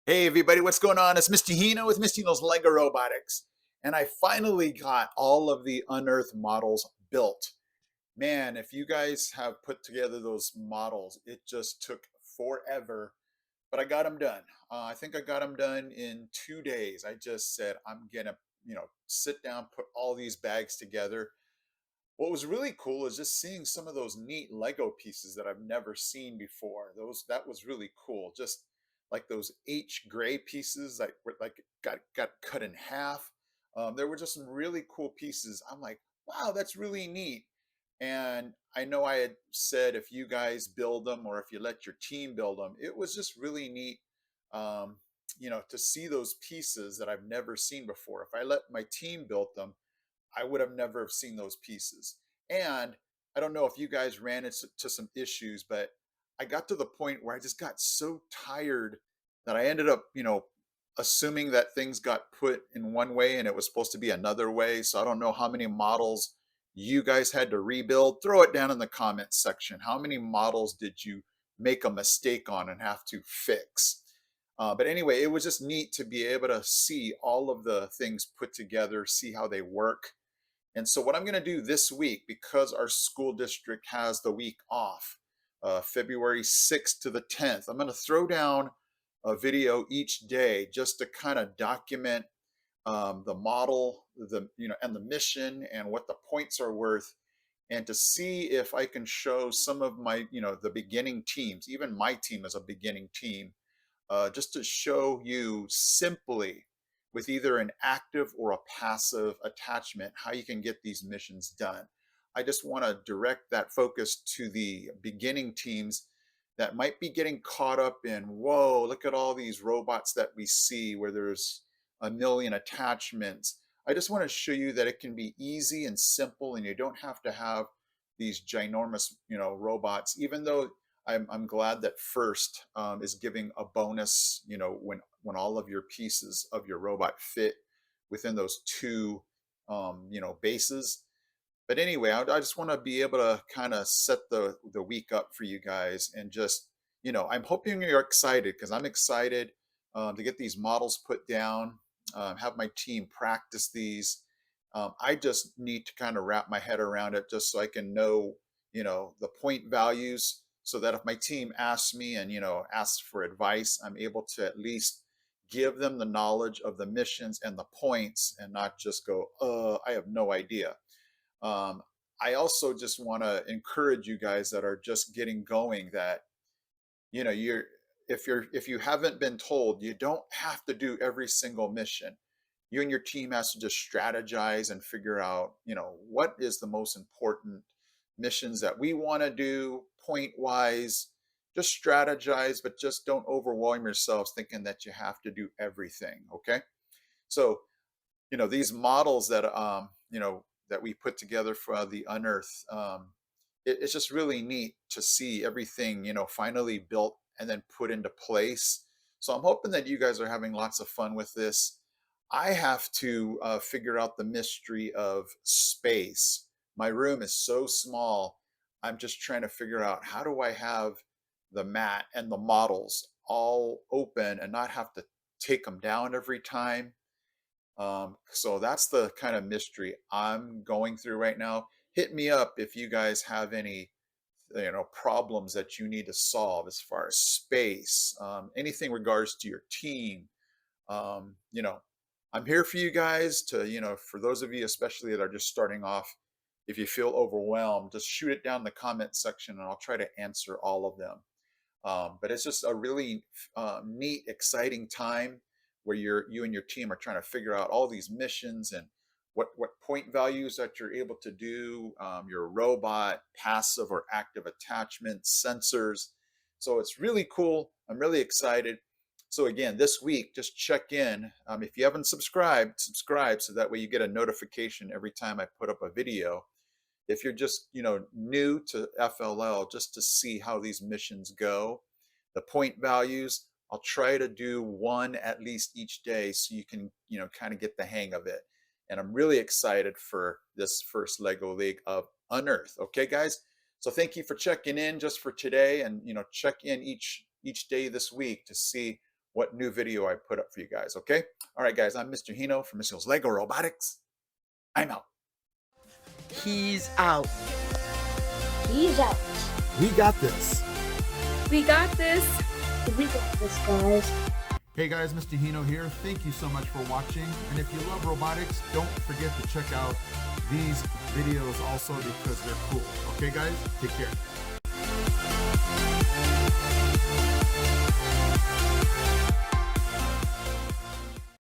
Hey everybody, what's going on? It's Mr. Hino with Mr. Hino's Lego Robotics. And I finally got all of the Unearthed models built. Man, if you guys have put together those models, it just took forever, but I got them done. I think I got them done in 2 days. I just said, I'm gonna, sit down, put all these bags together. What was really cool is just seeing some of those neat Lego pieces that I've never seen before. That was really cool. Just like those H gray pieces that were like got cut in half. There were just some really cool pieces. I'm like, wow, that's really neat. And I know I had said if you guys build them or if you let your team build them, it was just really neat. Um, to see those pieces that I've never seen before. If I let my team build them, I would have never have seen those pieces. And I don't know if you guys ran into some issues, but I got to the point where I just got so tired that I ended up, assuming that things got put in one way and it was supposed to be another way. So I don't know how many models you guys had to rebuild. Throw it down in the comments section. How many models did you make a mistake on and have to fix? But anyway, it was just neat to be able to see all of the things put together, see how they work. And so, what I'm going to do this week, because our school district has the week off, February 6th to the 10th, I'm going to throw down a video each day just to kind of document the model, and the mission, and what the points are worth, and to see if I can show some of my, the beginning teams. Even my team is a beginning team, just to show you simply with either an active or a passive attachment how you can get these missions done. I just want to direct that focus to the beginning teams that might be getting caught up in, whoa, look at all these robots that we see where there's a million attachments. I just want to show you that it can be easy and simple and you don't have to have these ginormous, robots, even though I'm glad that first is giving a bonus, when all of your pieces of your robot fit within those two, bases. But anyway, I just want to be able to kind of set the week up for you guys, and just, I'm hoping you're excited because I'm excited to get these models put down, have my team practice these. I just need to kind of wrap my head around it just so I can know, the point values, so that if my team asks me and, asks for advice, I'm able to at least give them the knowledge of the missions and the points and not just go, I have no idea. um, I also just want to encourage you guys that are just getting going that, you're if you haven't been told, you don't have to do every single mission. You and your team has to just strategize and figure out, what is the most important missions that we want to do point wise. Just strategize, but just don't overwhelm yourselves thinking that you have to do everything. Okay. So, these models that that we put together for the Unearth, it's just really neat to see everything, finally built and then put into place. So I'm hoping that you guys are having lots of fun with this. I have to figure out the mystery of space. My room is so small. I'm just trying to figure out, how do I have the mat and the models all open and not have to take them down every time. So that's the kind of mystery I'm going through right now. Hit me up if you guys have any, problems that you need to solve as far as space, anything regards to your team. Um, you know, I'm here for you guys to, for those of you especially that are just starting off, if you feel overwhelmed, just shoot it down in the comment section and I'll try to answer all of them. But it's just a really neat, exciting time where you and your team are trying to figure out all these missions and what point values that you're able to do, your robot, passive or active attachments, sensors. So it's really cool. I'm really excited. So again, this week, just check in. If you haven't subscribed, subscribe so that way you get a notification every time I put up a video. If you're just, new to FLL, just to see how these missions go, the point values, I'll try to do one at least each day so you can, kind of get the hang of it. And I'm really excited for this first Lego League of Unearthed. Okay, guys. So thank you for checking in just for today, and check in each day this week to see what new video I put up for you guys, okay? All right, guys, I'm Mr. Hino from Mr. Hino's Lego Robotics. I'm out. He's out. He's out. We got this. We got this. We got this, guys. Hey guys, Mr. Hino here. Thank you so much for watching. And if you love robotics, don't forget to check out these videos also because they're cool. Okay guys, take care.